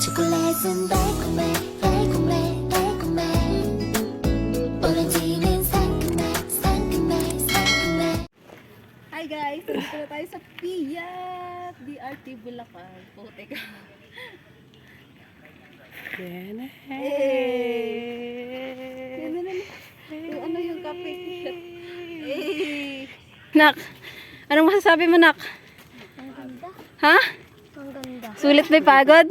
초콜릿은 달콤해 달콤해 달콤해 오렌지는 상큼해 상큼해 상큼해. Hi guys! Dito na tayo sa Piat! DRT Bulacan. Oh, teka. Yan. Yan na. Ano yung kape? Hey! Nak, anong masasabi mo, Nak? Ang ganda. Ha? Ang ganda. Sulit ba yung pagod?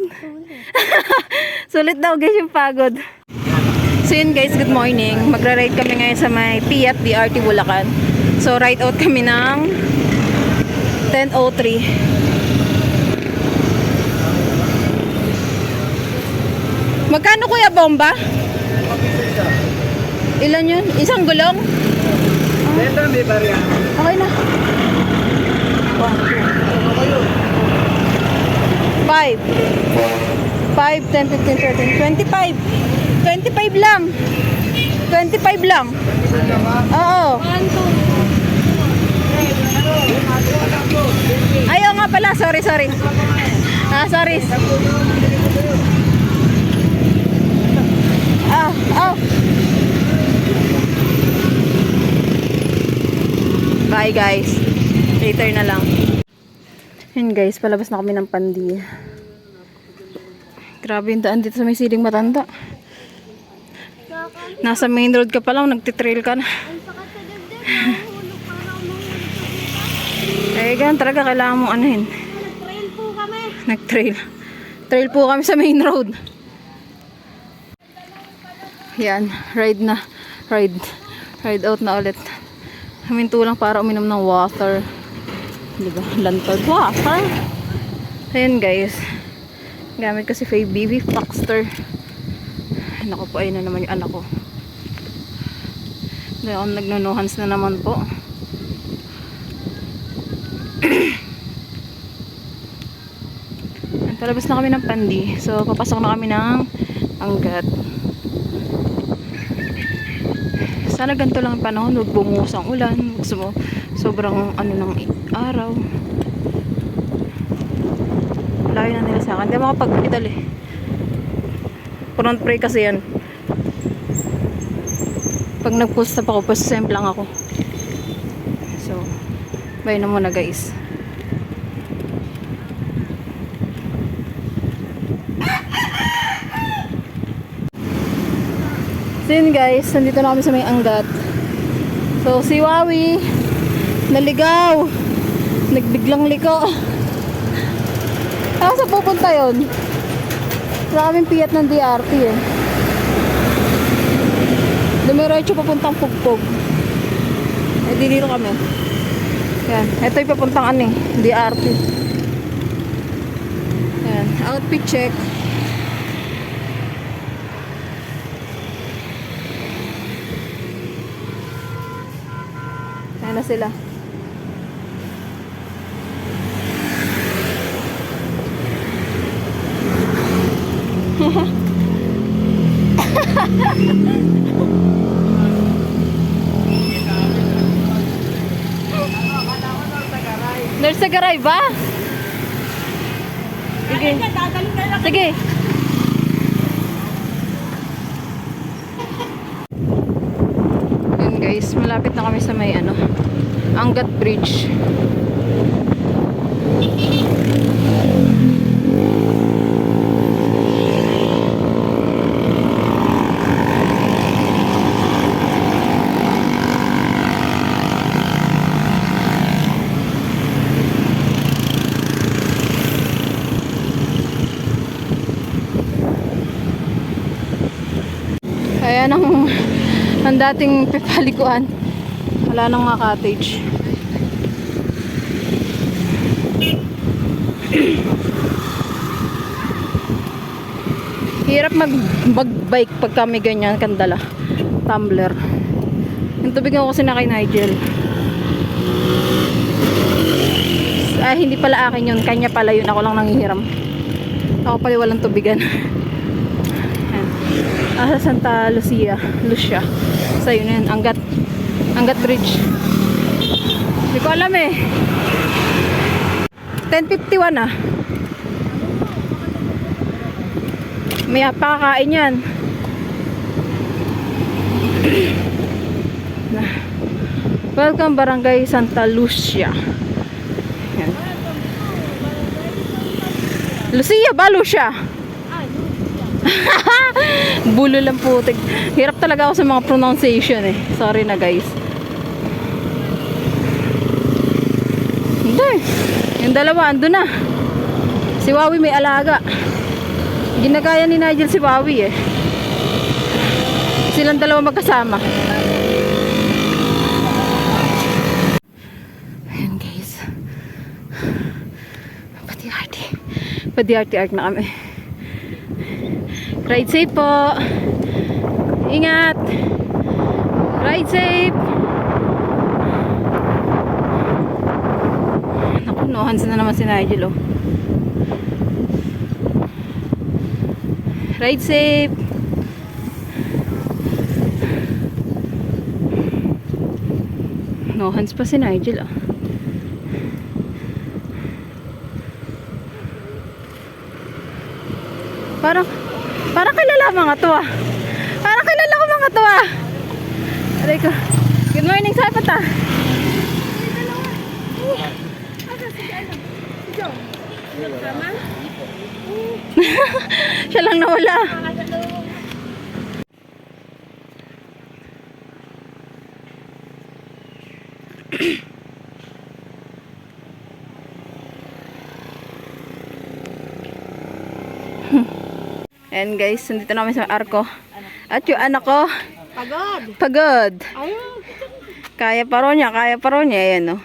Sulit daw guys yung pagod. So yun guys, good morning. Magra-ride kami ngayon sa may Piat DRT Bulacan. So ride out kami ng 10:03. Magkano kuya bomba? Ilan yun? Isang gulong? Okay na. 5, 10, 15, 13, 25. 25 lang. 25 lang. Oo. Ayaw nga pala. Sorry. Sorry. Bye guys. Later na lang. Yun guys, palabas na kami ng Pandi. Grabe yung daan dito sa may siling matanda. Nasa main road ka pa lang, nagtitrail ka na. Eh, ganun talaga, kailangan mong anuhin. Nag-trail po kami. Nag-trail. Trail po kami sa main road. Yan, ride na. Ride out na ulit. Huminto lang para uminom ng water. Diba? Lantad water. Ayan guys. Gamit ko si Faye BB Foxter. Naku po, ayun na naman yung anak ko. Doon nagnunuhans na naman po. Palabas na kami ng Pandi. So, papasok na kami ng Angat. Sana ganito lang ang panahon. Huwag bumuhos ang ulan. Sobrang ano ng araw. Layo na nila sa akin. Hindi makapag-idal eh. Front pray kasi yan. Pag nag-post up ako, post simple lang ako. So, bye na muna guys. So yun guys, nandito na kami sa may Angat. So si Wawi naligaw, nagbiglang liko. Saan pupunta yun? Sa aming Piat ng DRT eh. Dumiretso papuntang Pugpog. Eh di dito kami. Yan, ito yung papuntang ano eh, DRT. Yan, outfit check. Ayan na sila. Nurse sa garay ba? Sige. Sige. Yun guys, malapit na kami sa may ano, Angat Bridge. Ayan ang dating pepalikuan. Wala nang mga cottage. Hirap mag-bike pag kami ganyan kandala. Tumbler. Yung tubig ako kasi na kay Nigel. Ay, hindi pala akin yun. Kanya pala yun. Ako lang nangihiram. Ako pala walang tubigan. Sa Santa Lucia. Sa yun yun. Angat Bridge. Hindi ko alam eh. 10:51 ah. May pakakain yan. Welcome Barangay Santa Lucia. Yan. Lucia ba? Lucia? Bulo lang putik. Hirap talaga ako sa mga pronunciation eh. Sorry na guys. Hindi. Yung dalawa, ando na. Si Wawi may alaga. Ginagaya ni Nigel si Wawi eh. Silang dalawa magkasama. Ayan guys. Pati-arty-arty na kami. Ride safe po. Ingat. Ride safe. Naku, nohans na naman si Nigel oh. Ride safe. Nohans pa si Nigel oh. Parang kilala mga to ah. Parang kilala ko mga to ah. Aray ko. Good morning, Sapat ah. Siya lang nawala. Ayan guys, nandito namin sa Arco. At yung anak ko, pagod. Kaya pa ron niya, ayan o.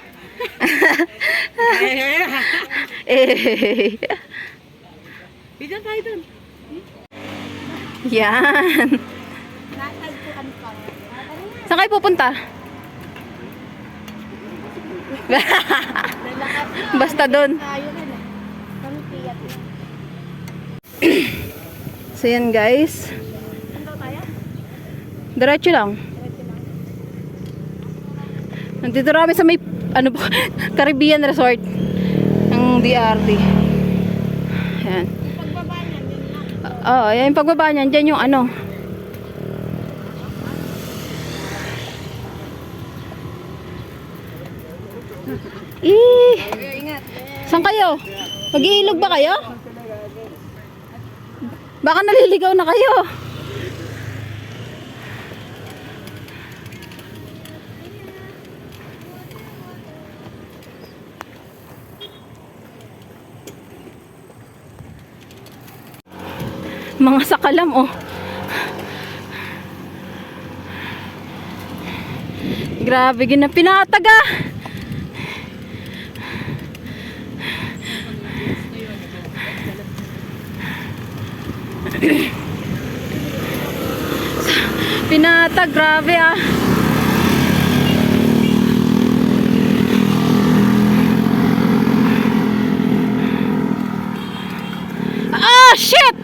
Bigyan tayo dun. Yan. Saan kayo pupunta? Basta doon. So yan guys. Diretso lang. Nandito kami sa may ano ba, Caribbean Resort ng DRT. Ayan. Oo, ayan yung pagbaba niyan. Diyan yung ano. Saan kayo? Mag-iilog ba kayo? Baka naliligaw na kayo. Mga sakalam oh. Grabe, pinataga. Pinatag, grabe ah. Ah, shit!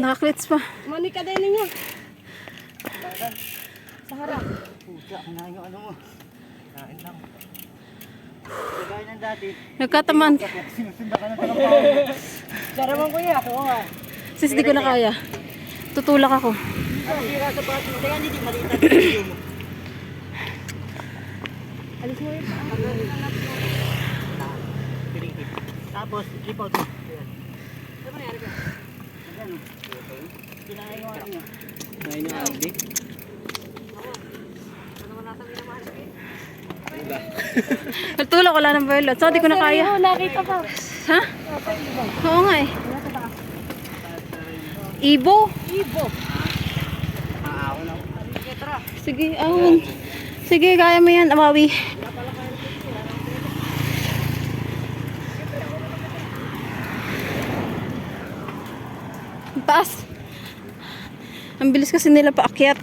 Nakaklits pa. Monica din ninyo. Sa harap. Puta, kinain yung ano mo. Kain lang. Kagaya ng dati. Nagkataman. Sinusunda ka ng talampaw. Saraman ko niya. Oo nga. Sis, di ko na kaya. Tutulak ako. Ang sira sa bato. Kaya hindi malita sa video mo. Alis mo yun. Tapos, ipot mo. Ano ba nangyari ka? Ano? Kinain yung ano niya. Kinain yung RD? Tutulak, wala ng violet. So, di ko na kaya. Nakita pa. Ha? Oo nga eh. Ibo? Ibo. Ako na. Sige, ahon. Sige, kaya mo yan, Amawi. Ang taas. Ang bilis kasi nila paakyat.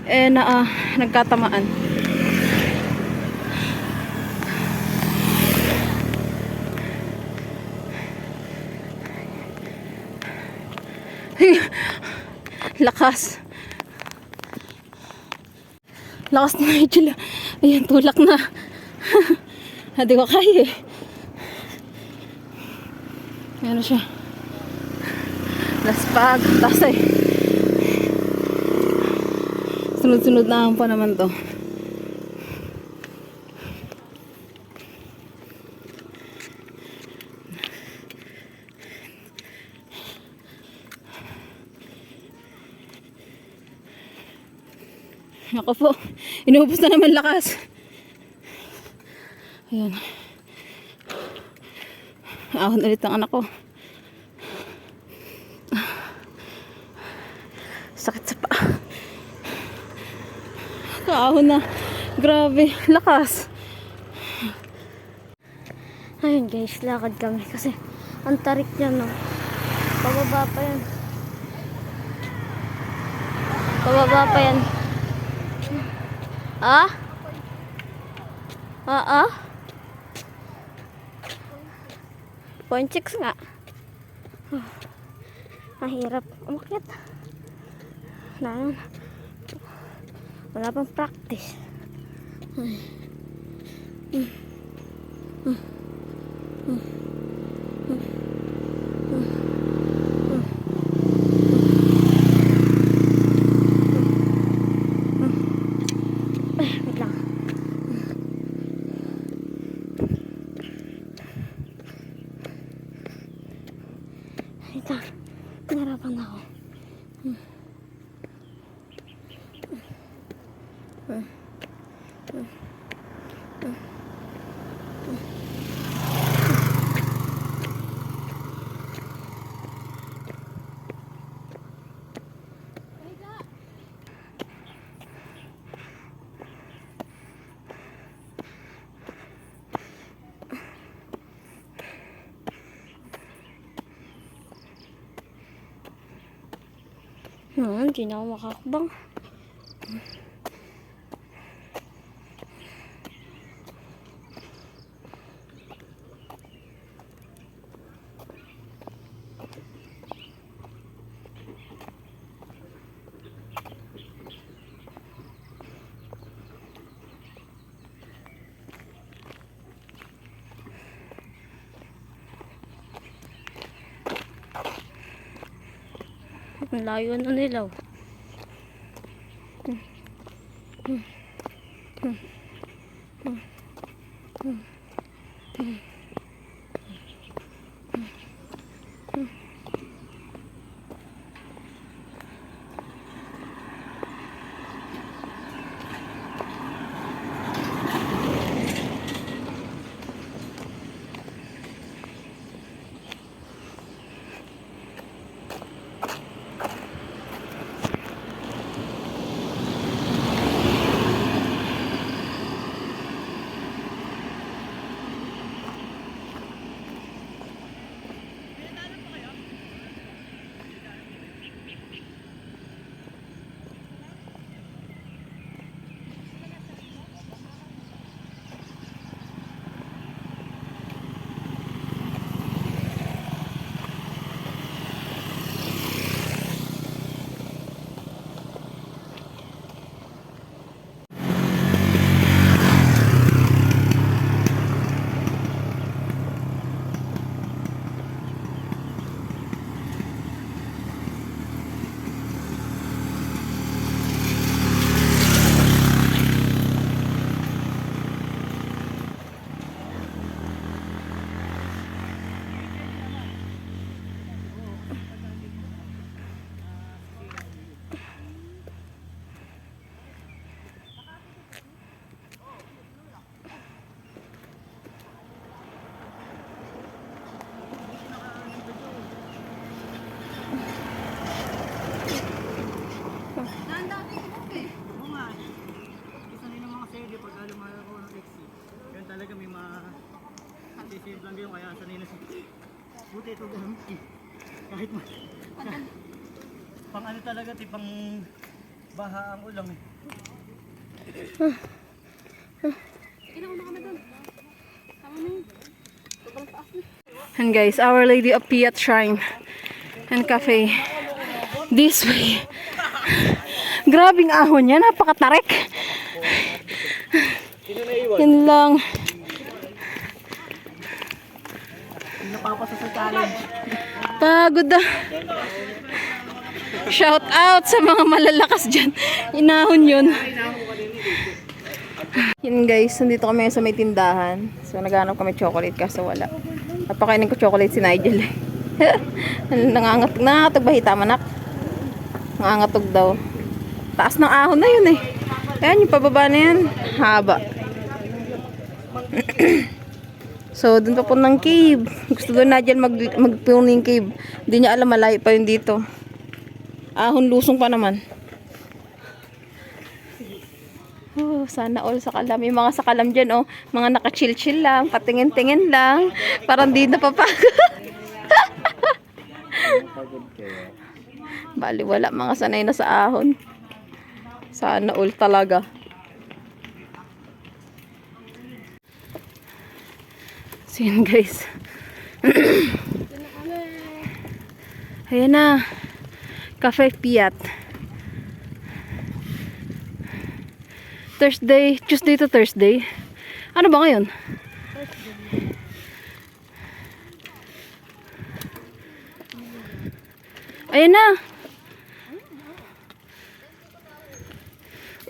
Eh, nagkatamaan. Lakas. Lakas na Nigel. Ayan, tulak na. Hindi ko kaya eh. Ayan na siya. Laspag. Tapos eh. Sunod-sunod na pa naman to. Ako po, inuubos na naman lakas. Ayan. Ahon ulit ang anak ko. Sakit sa paa. Kaahon na. Grabe, lakas. Ayun guys, lakad kami kasi ang tarik niya, no. Pababa pa yan. Pababa pa yan. Ah? Ah? 0.6 nga. Mahirap umakyat. Wala pang practice. Wait lang. Wait lang. Nahirapan ako. Hindi na ako makakabang. Ang layo na nila. Talaga may sisave lang din kaya sanay na siya. Buti ito ganun eh. Kahit pang ano talaga pang baha ang ulang eh. And guys, Our Lady of Piat Shrine and Cafe. This way. Grabing ahon niya, napakatarik. Yan lang. Napapasa sa challenge. Pagod na. Shout out sa mga malalakas dyan. Inahon yun. Yun guys, nandito kami sa may tindahan. So naghanap kami chocolate kaso wala. Napakainin ko chocolate si Nigel. Nangangatog ba hita manak? Nangangatog daw. Taas ng ahon na yun eh. Ayan yung pababa na yan. Haba. So dun pa po ng cave. Gusto doon Nigel magpuning cave. Hindi niya alam malayo pa yun dito. Ahon lusong pa naman. Oh, sana all sa kalam. Yung mga sa kalam dyan, oh, mga naka-chill-chill lang, patingin-tingin lang. Parang di napapagod. Bali, wala. Mga sanay na sa ahon. Sana all talaga. So yun guys. Ayan na. Cafe Piat. Tuesday to Thursday. Ano ba ngayon? Ayan na.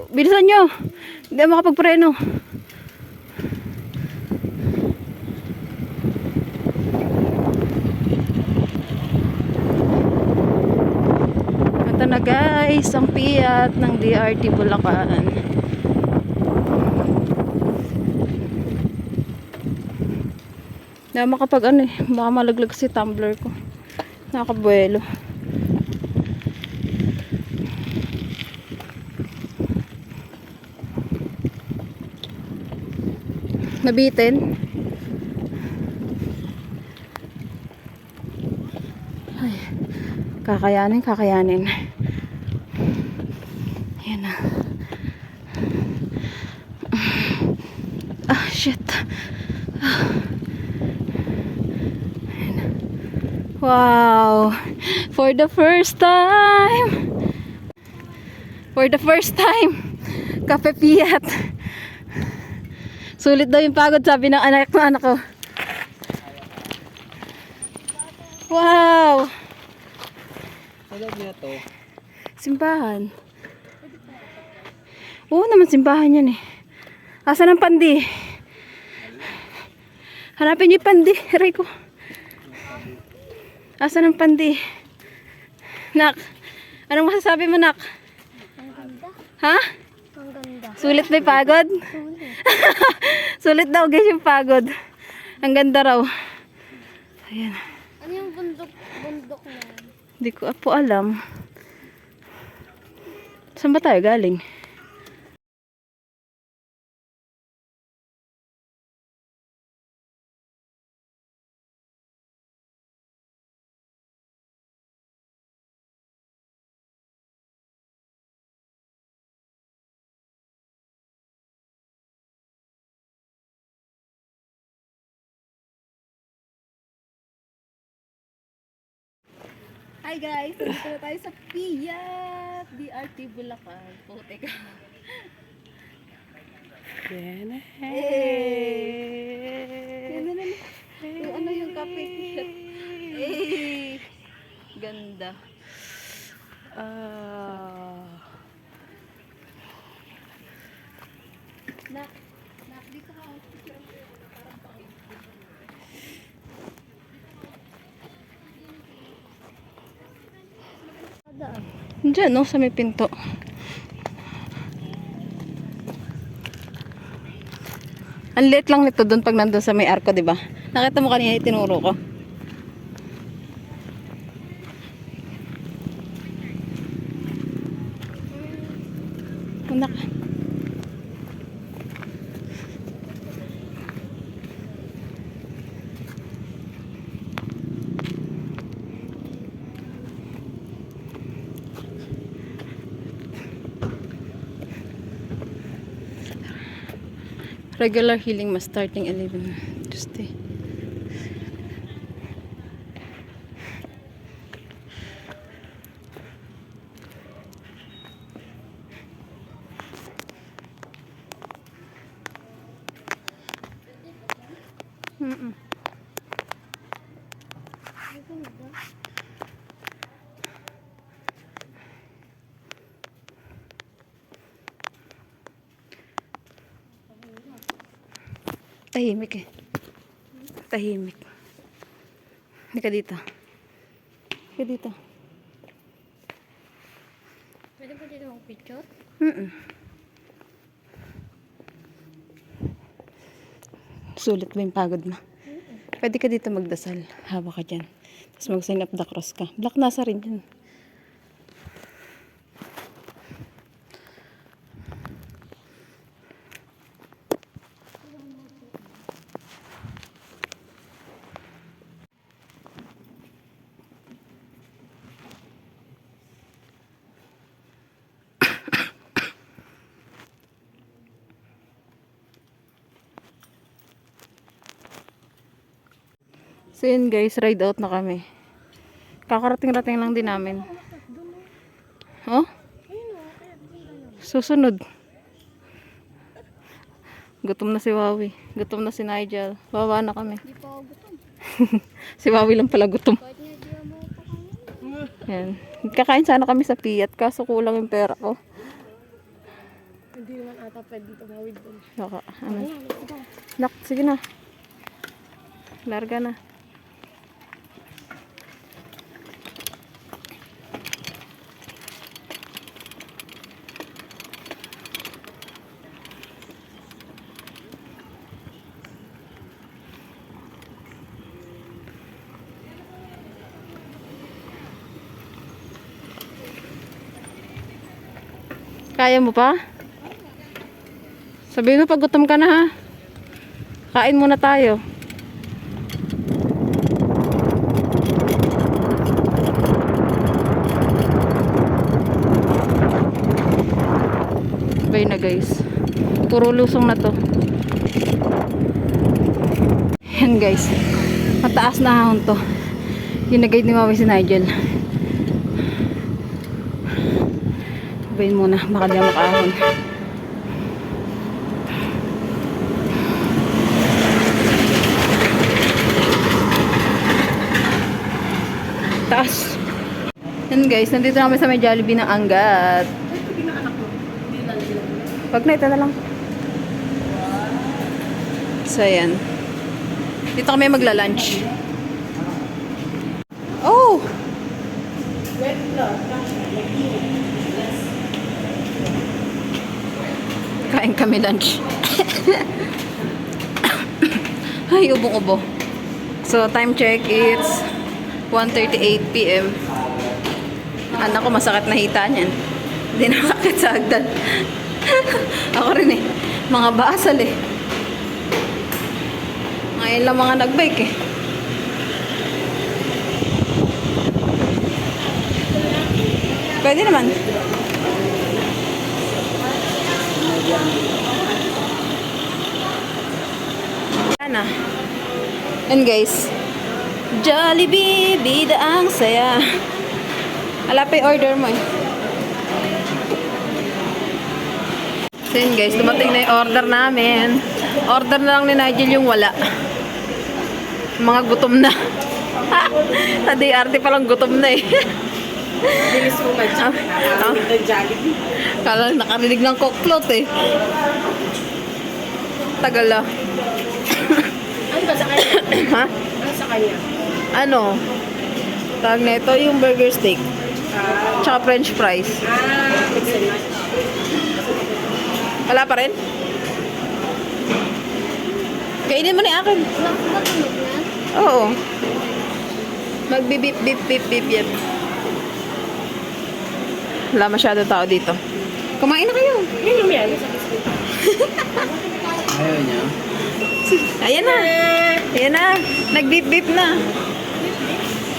Bilisan nyo. Hindi ako makapagpreno. Ito na guys, ang Piat ng DRT Bulacan. Na makapag ano eh, baka malaglag si tumbler ko. Nakabuelo. Nabitin. Ay, kakayanin. Ayan na. Ah, shit. Wow! For the first time! Cafe Piat! Sulit daw yung pagod, sabi ng anak ko. Wow! Sa loob niya to. Simbahan. Oo naman, simbahan yan eh. Asan ang pandi? Hanapin niyo yung pandi, aray ko. Asan ang pandi? Nak, anong masasabi mo, Nak? Ang ganda. Ha? Ang ganda. Sulit ba yung pagod? Sulit daw guys yung pagod. Ang ganda raw. Ayan. Ano yung bundok na yan? Hindi ko po alam. Saan ba tayo galing? Hi guys, nandito na tayo sa Piat DRT Bulacan. Puti ka. Yan. Yan. Yung ano yung cafe Piat. Hey. Ganda. Nak, dito ka. Diyan no, sa may pinto. Ang liit lang nito doon pag nandun sa may arko, di ba? Nakita mo kanina itinuro ko. Anak. Regular healing mas starting 11 Tuesday. Mm-mm. Tahimik eh. Tahimik. Halika dito. Halika dito. Pwede po dito ang picture? Mm-mm. Sulit ba yung pagod mo? Pwede ka dito magdasal. Hawa ka dyan. Tapos mag-sign up the cross ka. Black nasa rin yun. So yun guys, ride out na kami. Kakarating-rating lang din namin. Oh? Susunod. Gutom na si Wawi. Gutom na si Nigel. Bawa na kami. Hindi pa ako gutom. Si Wawi lang pala gutom. Kahit nga di mo pa kami. Yan. Kakain sana kami sa Fiat kaso kulang yung pera ko. Hindi naman ata pwede tumawid doon. Baka, ano. Nak, sige na. Larga na. Kaya mo pa? Sabihin mo pag gutom ka na ha. Kain muna tayo. Sabay na guys. Puro lusong na to. Yan guys. Mataas na hahon to. Yung nag-guide ni Mami si Nigel. Sabayin muna. Baka di makahon. Taas. Yan guys. Nandito na kami sa may Jollibee ng Angat. Pag na ito na lang. So yan. Dito kami magla-lunch. Oh! Kain kami lunch. Ay, ubong-ubo. So, time check, it's 1:38 PM. Anak ko, masakit na hita niyan. Hindi nakakit sa hagdan. Ako rin eh. Mga basal eh. Ngayon lang mga nagbike eh. Pwede naman. Ana. And guys, Jollibee, bida ang saya. Ala pa yung order mo eh. So yun guys, dumating na yung order namin. Order na lang ni Nigel yung wala. Mga gutom na. Sa DRT palang gutom na eh. Bilis mo ba dyan? Nakakarinig ng Jollibee. Kala nakarinig ng koklot eh. Tagal ah. Ano ba sa kanya? Ha? Ano sa kanya? Ano? Tawag na ito yung burger steak. Tsaka french fries. Mix and match. Wala pa rin? Kainin mo na yung akin. Wala ko ba tunog na? Oo. Magbibip, bip, bip, bip, yan. Wala masyado tao dito. Kumain na kayo. Minum yan. Ayaw niya. Ayan na. Ayan na. Nagbip, bip na.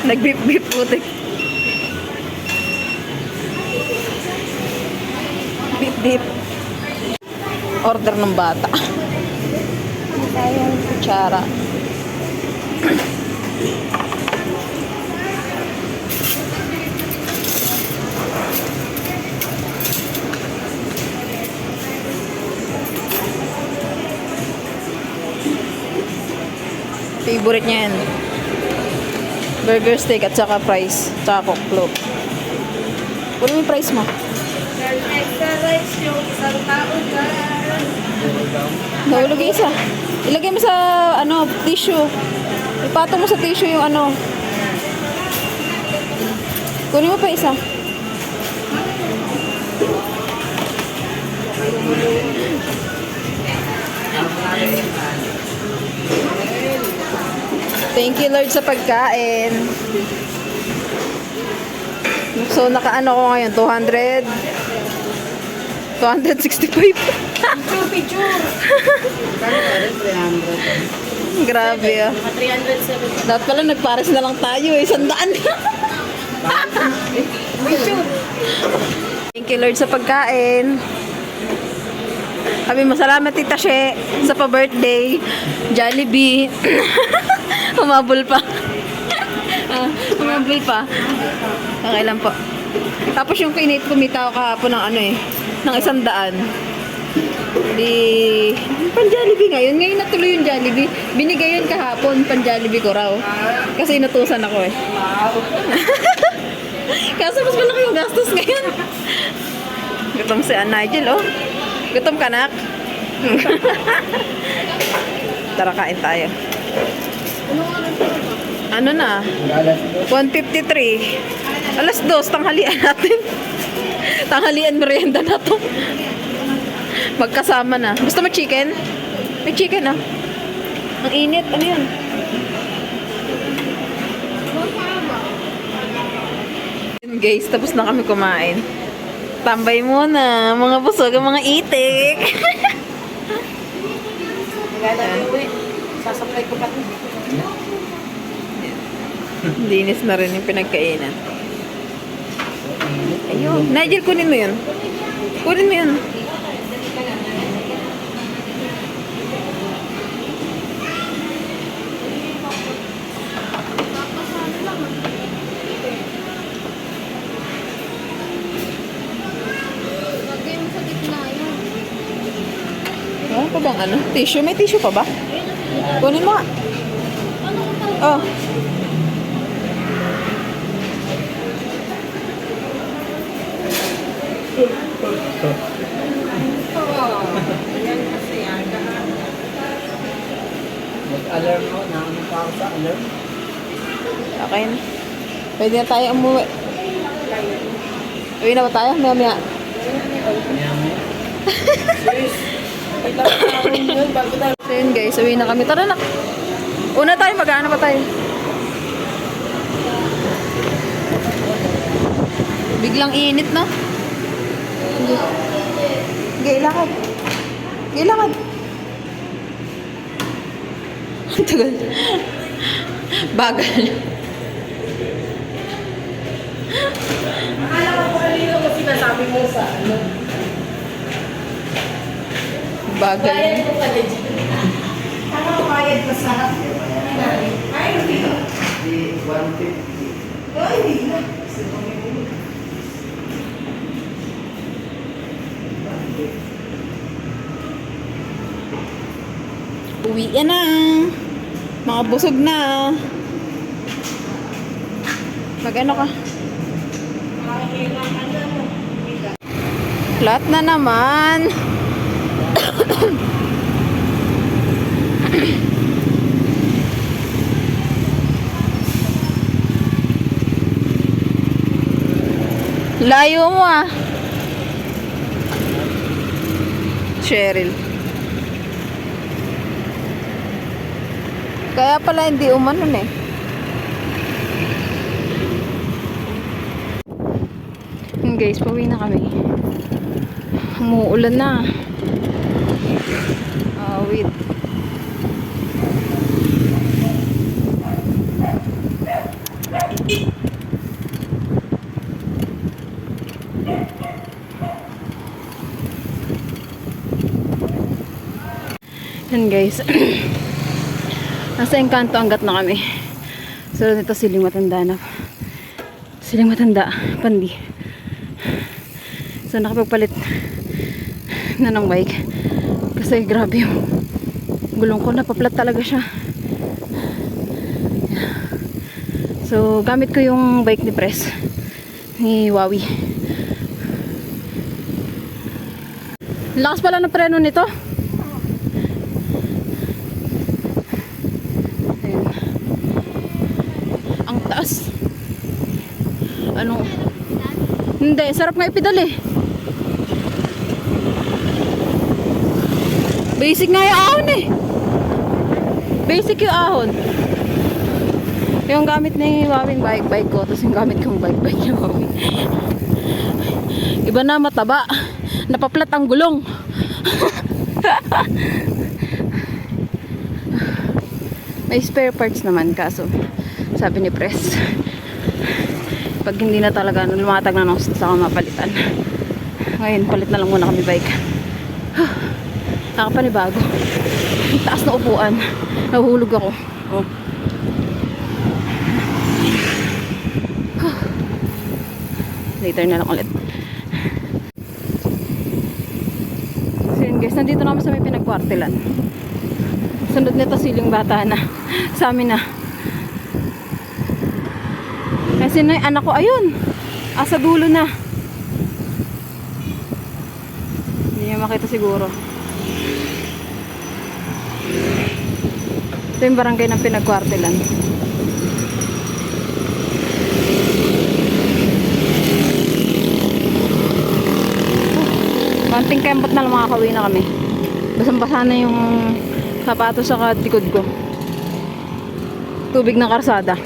Nagbip, bip, putik. Bip, bip. Order ng bata. Kutsara. Favorite niya yan. Burger steak at saka fries. Tsaka koklo. Kunin mo yung price mo. Extra rice yung isang tao dyan. Nahulog yung isa. Ilagay mo sa tissue. Ipatong mo sa tissue yung Kunin mo pa isa. Thank you Lord sa pagkain. So nakaano ko ngayon 265. Grabe ah. 307. Dapat pala nagpares na lang tayo eh. 100. Thank you Lord sa pagkain. Kami masalamat Tita She sa pa-birthday. Jollibee. Humabol pa. Humabol pa. Okay lang po. Tapos yung kumita ako kahapon ng ng 100. Di pan-Jollibee ngayon. Ngayon natuloy yung Jollibee. Binigay yun kahapon, pan-Jollibee ko raw. Kasi inutusan ako eh. Kaso mas malaki yung gastos ngayon. Gutom si Nigel, oh. Gutom ka, nak? Tara, kain tayo. Ano na? 1:53. Alas 2, tanghalian natin. Tanghalian merienda na to. Magkasama na. Gusto mo chicken? May chicken, ah. Ang init. Ano yun? Guys, tapos na kami kumain. Tambay muna, mga busog, mga itik. Sasablay ko pa ito. Linis na rin yung pinagkainan. Ayun. Nigel, kunin mo yun. Kunin mo yun. Ano pa bang Tissue? May tissue pa ba? Kunin mo nga. Oh. Mag-alarm mo. Nakakamit pa ako sa alarm. Okay na. Pwede na tayo umuwi. Uwi na ba tayo? Maya-maya. So yun guys, uwi na kami. Tara na. Una tayo, mag-aano pa tayo. Biglang init na. Gilakad. Gilakad. Ang tagal. Bagal. Akala ko kung ano yung sinasabi mo sa Bagal. Bayad ko pa legit. Ano bayad ko sa Ay, hindi. 150. Ay, hindi na. Uwi na. Mga busog na. Mag-ano ka? Lahat na naman. Layo mo ah. Cheryl. Kaya pala hindi umanon eh. Guys, pauwi na kami. Umuulan na. Wait. Yan guys. Nasa Encanto Angat na kami. So nito Siling Matanda na. Siling Matanda, Pandi. So nakapagpalit na ng bike. Kasi grabe yung gulong ko, napaplat talaga siya. So, gamit ko yung bike ni Pres. Ni Wawi. Lakas pala ng preno nito. Ayan. Ang taas. Ano? Hindi, sarap nga ipedal eh. Basic nga yung ahon eh. Basic yung ahon. Yung gamit ni Wawing bike ko, tapos yung gamit kong bike ni Wawing. Iba na, mataba. Napaplat ang gulong. May spare parts naman, kaso sabi ni Pres, pag hindi na talaga lumatag na nung sa mapalitan. Ngayon, palit na lang muna kami bike. Nakapanibago. Ang taas na upuan. Nahuhulog ako. Oh. Later na lang ulit. So yun guys, nandito naman sa may pinagkwartelan. Sunod nito siling bata na. Sa amin na. Kasi na yung anak ko, ayun. Asa dulo na. Hindi niya makita siguro. Ito yung barangay ng pinagkwartelan. Konting kembot na lang makakauwi na kami. Basang-basa na yung sapatos sa likod ko. Tubig ng karsada.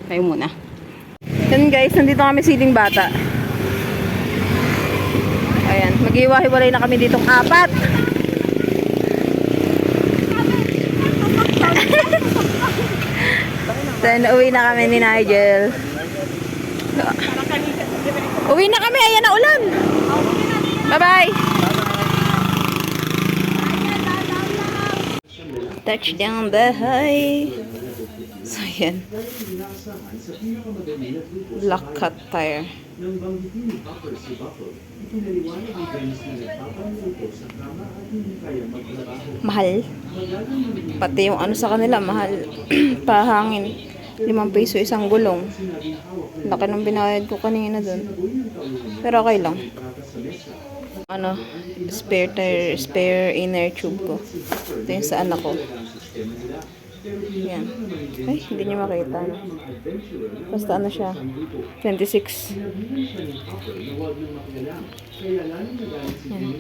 Kayo muna. Yan guys, nandito kami siling bata. Ayan, mag-iwa-hiwalay na kami ditong 4. Then, uwi na kami ni Nigel. Uwi na kami, ayan na ulan. Bye-bye. Touchdown bahay. So, ayan. Black cat tire. Mahal. Pati yung ano sa kanila, mahal. Pahangin. 5 piso isang gulong. Laki ng binayad ko kanina dun. Pero okay lang. Ano, spare tire, spare inner tube ko. Ito yung sa anak ko. Yan. Ay, hindi niyo makita. No? Basta ano siya. 26. Yan.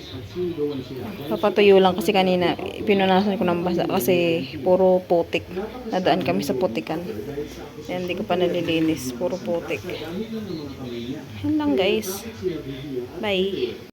Papatuyo lang kasi kanina. Pinunasan ko ng basa kasi puro putik. Nadaan kami sa putikan. Yan, hindi ko pa nalilinis. Puro putik. Yan lang guys. Bye.